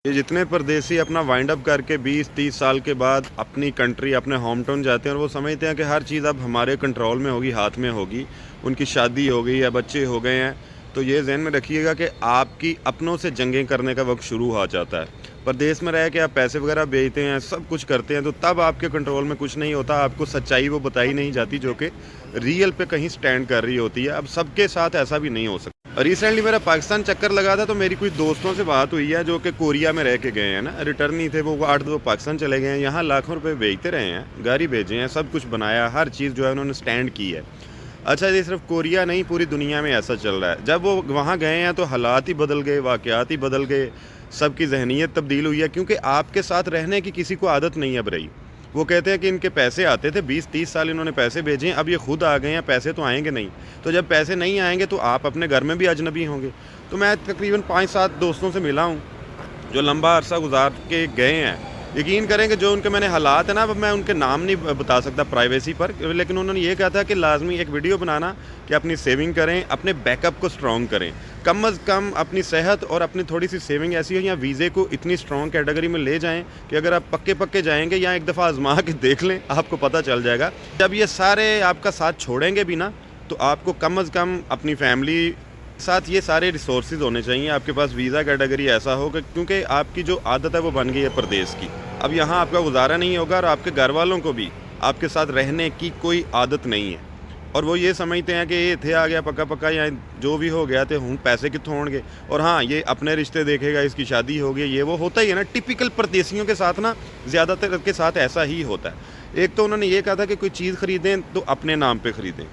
یہ جتنے پردیسی اپنا وائنڈ اپ کر کے 20-30 سال کے بعد اپنی کنٹری اپنے ہوم ٹاؤن جاتے ہیں اور وہ سمجھتے ہیں کہ ہر چیز اب ہمارے کنٹرول میں ہوگی، ہاتھ میں ہوگی، ان کی شادی ہو گئی یا بچے ہو گئے ہیں، تو یہ ذہن میں رکھیے گا کہ آپ کی اپنوں سے جنگیں کرنے کا وقت شروع ہو جاتا ہے۔ پردیس میں رہ کے آپ پیسے وغیرہ بیچتے ہیں، سب کچھ کرتے ہیں، تو تب آپ کے کنٹرول میں کچھ نہیں ہوتا، آپ کو سچائی وہ بتائی نہیں جاتی جو کہ ریئل پہ کہیں سٹینڈ کر رہی ہوتی ہے۔ اب سب کے ساتھ ایسا بھی نہیں ہو سکتا۔ ریسنٹلی میرا پاکستان چکر لگا تھا تو میری کچھ دوستوں سے بات ہوئی ہے جو کہ کوریا میں رہ کے گئے ہیں نا، ریٹرن نہیں تھے، وہ 8 پاکستان چلے گئے ہیں، یہاں لاکھوں روپے بیچتے رہے ہیں، گاڑی بھیجے ہیں، سب کچھ بنایا، ہر چیز جو ہے انہوں نے سٹینڈ کی ہے۔ اچھا یہ صرف کوریا نہیں، پوری دنیا میں ایسا چل رہا ہے۔ جب وہ وہاں گئے ہیں تو حالات ہی بدل گئے، واقعات ہی بدل گئے، سب کی ذہنیت تبدیل ہوئی ہے، کیونکہ آپ کے ساتھ رہنے کی کسی کو عادت نہیں اب رہی۔ وہ کہتے ہیں کہ ان کے پیسے آتے تھے، 20-30 سال انہوں نے پیسے بھیجے ہیں، اب یہ خود آ گئے ہیں، پیسے تو آئیں گے نہیں، تو جب پیسے نہیں آئیں گے تو آپ اپنے گھر میں بھی اجنبی ہوں گے۔ تو میں تقریباً 5-7 دوستوں سے ملا ہوں جو لمبا عرصہ گزار کے گئے ہیں۔ یقین کریں کہ جو ان کے میں نے حالات ہیں نا، اب میں ان کے نام نہیں بتا سکتا پرائیویسی پر، لیکن انہوں نے یہ کہا تھا کہ لازمی ایک ویڈیو بنانا کہ اپنی سیونگ کریں، اپنے بیک اپ کو سٹرونگ کریں، کم از کم اپنی صحت اور اپنی تھوڑی سی سیونگ ایسی ہو یا ویزے کو اتنی سٹرونگ کیٹیگری میں لے جائیں کہ اگر آپ پکے جائیں گے یا ایک دفعہ آزما کے دیکھ لیں، آپ کو پتہ چل جائے گا۔ جب یہ سارے آپ کا ساتھ چھوڑیں گے بھی نا، تو آپ کو کم از کم اپنی فیملی ساتھ یہ سارے ریسورسز ہونے چاہیے، آپ کے پاس ویزا کیٹیگری ایسا ہو کہ کیونکہ آپ کی جو عادت ہے وہ بن گئی ہے پردیس کی، اب یہاں آپ کا گزارا نہیں ہوگا اور آپ کے گھر والوں کو بھی آپ کے ساتھ رہنے کی کوئی عادت نہیں ہے، اور وہ یہ سمجھتے ہیں کہ یہ تھے آ گیا پکا یا جو بھی ہو گیا تھے ہوں پیسے کتوں ہوں گے، اور ہاں یہ اپنے رشتے دیکھے گا، اس کی شادی ہو گئی، یہ وہ ہوتا ہی ہے نا، ٹپیکل پردیسیوں کے ساتھ نا، زیادہ تر کے ساتھ ایسا ہی ہوتا ہے۔ ایک تو انہوں نے یہ کہا تھا کہ کوئی چیز خریدیں تو اپنے نام پہ خریدیں،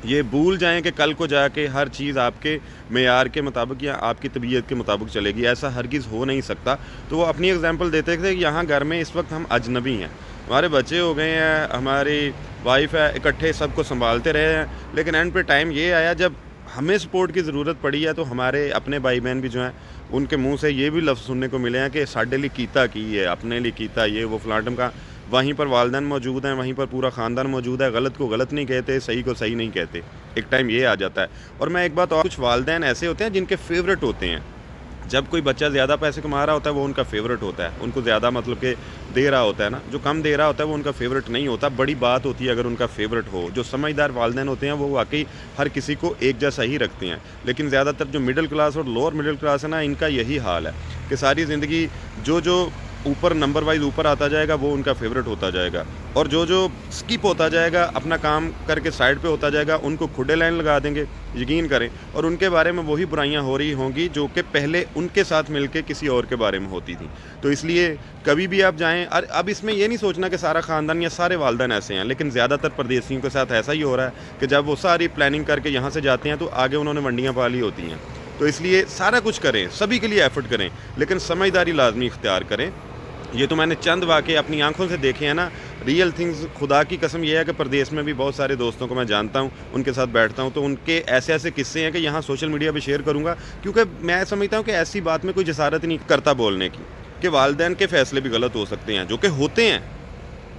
یہ بھول جائیں کہ کل کو جا کے ہر چیز آپ کے معیار کے مطابق یا آپ کی طبیعت کے مطابق چلے گی، ایسا ہرگز ہو نہیں سکتا۔ تو وہ اپنی اگزامپل دیتے تھے کہ یہاں گھر میں اس وقت ہم اجنبی ہیں، ہمارے بچے ہو گئے ہیں، ہماری وائف ہے، اکٹھے سب کو سنبھالتے رہے ہیں، لیکن اینڈ پہ ٹائم یہ آیا جب ہمیں سپورٹ کی ضرورت پڑی ہے تو ہمارے اپنے بھائی بہن بھی جو ہیں ان کے منہ سے یہ بھی لفظ سننے کو ملے ہیں کہ ساڈے لیے کیتا کی ہے، اپنے لیے کیتا یہ وہ فلانٹم کا۔ وہیں پر والدین موجود ہیں، وہیں پر پورا خاندان موجود ہے، غلط کو غلط نہیں کہتے، صحیح کو صحیح نہیں کہتے، ایک ٹائم یہ آ جاتا ہے۔ اور میں ایک بات اور، کچھ والدین ایسے ہوتے ہیں جن کے فیورٹ ہوتے ہیں، جب کوئی بچہ زیادہ پیسے کما رہا ہوتا ہے وہ ان کا فیورٹ ہوتا ہے، ان کو زیادہ مطلب کہ دے رہا ہوتا ہے نا، جو کم دے رہا ہوتا ہے وہ ان کا فیورٹ نہیں ہوتا۔ بڑی بات ہوتی ہے اگر ان کا فیورٹ ہو۔ جو سمجھدار والدین ہوتے ہیں وہ واقعی ہر کسی کو ایک جیسا ہی رکھتے ہیں، لیکن زیادہ تر جو مڈل کلاس اور لوور مڈل کلاس ہے نا، ان کا یہی حال ہے کہ ساری زندگی جو اوپر نمبر وائز اوپر آتا جائے گا وہ ان کا فیورٹ ہوتا جائے گا، اور جو سکپ ہوتا جائے گا، اپنا کام کر کے سائڈ پہ ہوتا جائے گا، ان کو کھڈے لائن لگا دیں گے، یقین کریں، اور ان کے بارے میں وہی برائیاں ہو رہی ہوں گی جو کہ پہلے ان کے ساتھ مل کے کسی اور کے بارے میں ہوتی تھیں۔ تو اس لیے کبھی بھی آپ جائیں، اب اس میں یہ نہیں سوچنا کہ سارا خاندان یا سارے والدین ایسے ہیں، لیکن زیادہ تر پردیسیوں کے ساتھ ایسا ہی ہو رہا ہے کہ جب وہ ساری پلاننگ کر کے یہاں سے جاتے ہیں تو آگے انہوں نے منڈیاں پالی ہوتی ہیں۔ تو اس لیے سارا کچھ کریں، سبھی کے لیے ایفرٹ کریں، لیکن سمجھداری لازمی اختیار کریں۔ یہ تو میں نے چند واقعے اپنی آنکھوں سے دیکھے ہیں نا، ریئل تھنگز۔ خدا کی قسم یہ ہے کہ پردیس میں بھی بہت سارے دوستوں کو میں جانتا ہوں، ان کے ساتھ بیٹھتا ہوں، تو ان کے ایسے قصے ہیں کہ یہاں سوشل میڈیا پہ شیئر کروں گا، کیونکہ میں سمجھتا ہوں کہ ایسی بات میں کوئی جسارت نہیں کرتا بولنے کی، کہ والدین کے فیصلے بھی غلط ہو سکتے ہیں، جو کہ ہوتے ہیں،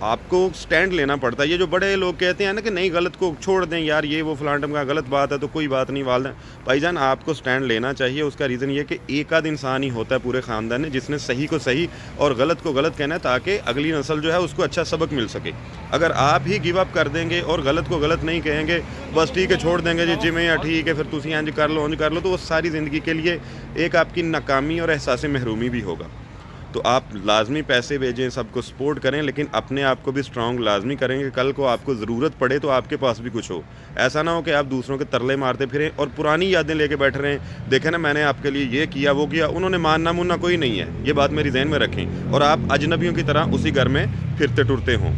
آپ کو سٹینڈ لینا پڑتا ہے۔ یہ جو بڑے لوگ کہتے ہیں نا کہ نہیں غلط کو چھوڑ دیں یار، یہ وہ فلانٹم کا غلط بات ہے تو کوئی بات نہیں، والدین بھائی جان آپ کو سٹینڈ لینا چاہیے۔ اس کا ریزن یہ کہ ایک آدھ انسان ہی ہوتا ہے پورے خاندان میں جس نے صحیح کو صحیح اور غلط کو غلط کہنا ہے، تاکہ اگلی نسل جو ہے اس کو اچھا سبق مل سکے۔ اگر آپ ہی گیو اپ کر دیں گے اور غلط کو غلط نہیں کہیں گے، بس ٹھیک ہے چھوڑ دیں گے جی جی یا ٹھیک ہے پھر تسی انج کر لو، تو وہ ساری زندگی کے لیے ایک آپ کی ناکامی اور احساس محرومی بھی ہوگا۔ تو آپ لازمی پیسے بھیجیں، سب کو سپورٹ کریں، لیکن اپنے آپ کو بھی سٹرونگ لازمی کریں کہ کل کو آپ کو ضرورت پڑے تو آپ کے پاس بھی کچھ ہو۔ ایسا نہ ہو کہ آپ دوسروں کے ترلے مارتے پھریں اور پرانی یادیں لے کے بیٹھ رہے ہیں، دیکھیں نا میں نے آپ کے لیے یہ کیا وہ کیا، انہوں نے ماننا کوئی نہیں ہے، یہ بات میری ذہن میں رکھیں، اور آپ اجنبیوں کی طرح اسی گھر میں پھرتے ٹرتے ہوں۔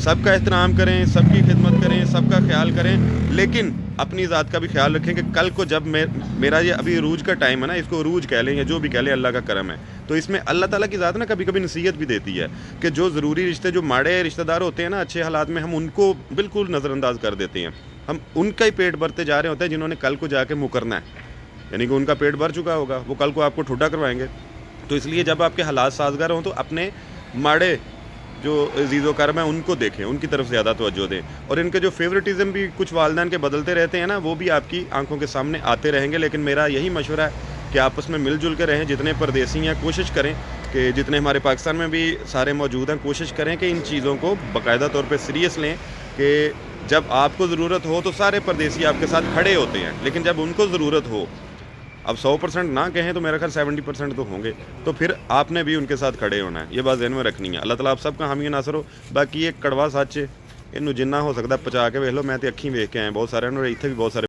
سب کا احترام کریں، سب کی خدمت کریں، سب کا خیال کریں، لیکن اپنی ذات کا بھی خیال رکھیں کہ کل کو جب میرا یہ ابھی عروج کا ٹائم ہے نا، اس کو عروج کہہ لیں یا جو بھی کہہ لیں، اللہ کا کرم ہے، تو اس میں اللہ تعالیٰ کی ذات نا کبھی کبھی نصیحت بھی دیتی ہے کہ جو ضروری رشتے، جو ماڑے رشتہ دار ہوتے ہیں نا اچھے حالات میں، ہم ان کو بالکل نظر انداز کر دیتے ہیں، ہم ان کا ہی پیٹ بھرتے جا رہے ہوتے ہیں جنہوں نے کل کو جا کے مکرنا ہے، یعنی کہ ان کا پیٹ بھر چکا ہوگا، وہ کل کو آپ کو ٹھوٹا کروائیں گے۔ تو اس لیے جب آپ کے حالات سازگار ہوں تو اپنے ماڑے جو عزیز و کرم ہیں ان کو دیکھیں، ان کی طرف زیادہ توجہ دیں، اور ان کے جو فیوریٹزم بھی کچھ والدین کے بدلتے رہتے ہیں نا، وہ بھی آپ کی آنکھوں کے سامنے آتے رہیں گے، لیکن میرا یہی مشورہ ہے کہ آپس میں مل جل کے رہیں. جتنے پردیسی ہیں کوشش کریں کہ جتنے ہمارے پاکستان میں بھی سارے موجود ہیں کوشش کریں کہ ان چیزوں کو باقاعدہ طور پہ سیریس لیں کہ جب آپ کو ضرورت ہو تو سارے پردیسی آپ کے ساتھ کھڑے ہوتے ہیں, لیکن جب ان کو ضرورت ہو, اب 100% نہ کہیں تو میرا خیال 70% تو ہوں گے, تو پھر آپ نے بھی ان کے ساتھ کھڑے ہونا ہے. یہ بات ذہن میں رکھنی ہے. اللہ تعالیٰ آپ سب کا حامی ناصر ہو. باقی ایک کڑوا سچ ہے, ਇਹਨੂੰ ਜਿੰਨਾ ਹੋ ਸਕਦਾ ਪਹੁੰਚਾ ਕੇ ਵੇਖ ਲਓ. ਮੈਂ ਤੇ ਅੱਖੀਂ ਵੇਖ ਕੇ ਆਇਆ ਬਹੁਤ ਸਾਰਿਆਂ ਨੂੰ, ਇੱਥੇ ਵੀ ਬਹੁਤ ਸਾਰੇ